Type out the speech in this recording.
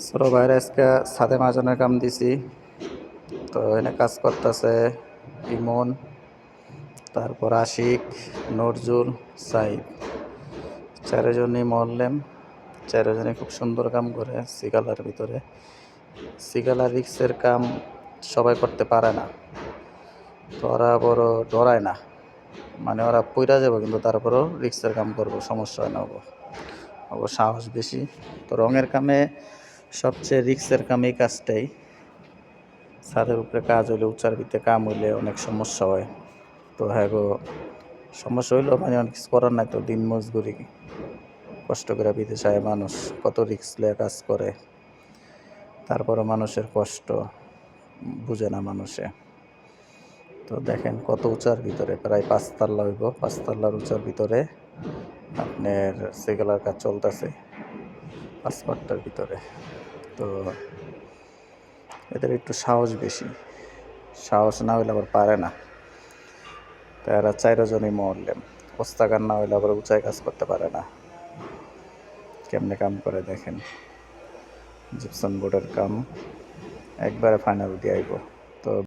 ছোট ভাইরা আজকে ছাদে মাজানোর কাম দিছি। তো এনে কাজ করতেছে ইমন, তারপর আশিক, নজরুল, সাইদ। চারজনই মরলেম। চারজনে খুব সুন্দর কাম করে সিগালার ভিতরে। সিগালা রিক্সের কাম সবাই করতে পারে না। তো ওরা বড় ডরায় না, মানে ওরা পইরা যাবো কিন্তু তারপরও রিক্সের কাম করবো, সমস্যা হয় না। ওর সাহস বেশি। তো রঙের কামে সবচেয়ে রিক্সের কাম এই কাজটাই। ছাদের উপরে কাজ হইলে, উঁচার ভিতরে কাম হইলে অনেক সমস্যা হয়। তো হ্যাঁ গো, সমস্যা হইলেও মানে অনেক কিছু করার নাই, তো দিন মজদুরি কষ্ট করে বিদেশে আয় মানুষ, কত রিক্স লয়ে কাজ করে। তারপরে মানুষের কষ্ট বুঝে না মানুষে। তো দেখেন কত উঁচার ভিতরে, প্রায় 5 তাল্লা হইব, 5 তাল্লার উঁচার ভিতরে আপনার সেগুলার কাজ চলতেছে 5 পাট্টার ভিতরে। তো এদের একটু সাহস বেশি, সাহস না হইলে আবার পারে না। তো এরা 4 জনই মরলেন। ওস্তাকার না হইলে আবার উঁচায় কাজ করতে পারে না। কেমনে কাম করে দেখেন। জিপসন বোর্ডের কাম একবারে ফাইনাল দিয়ে আইব।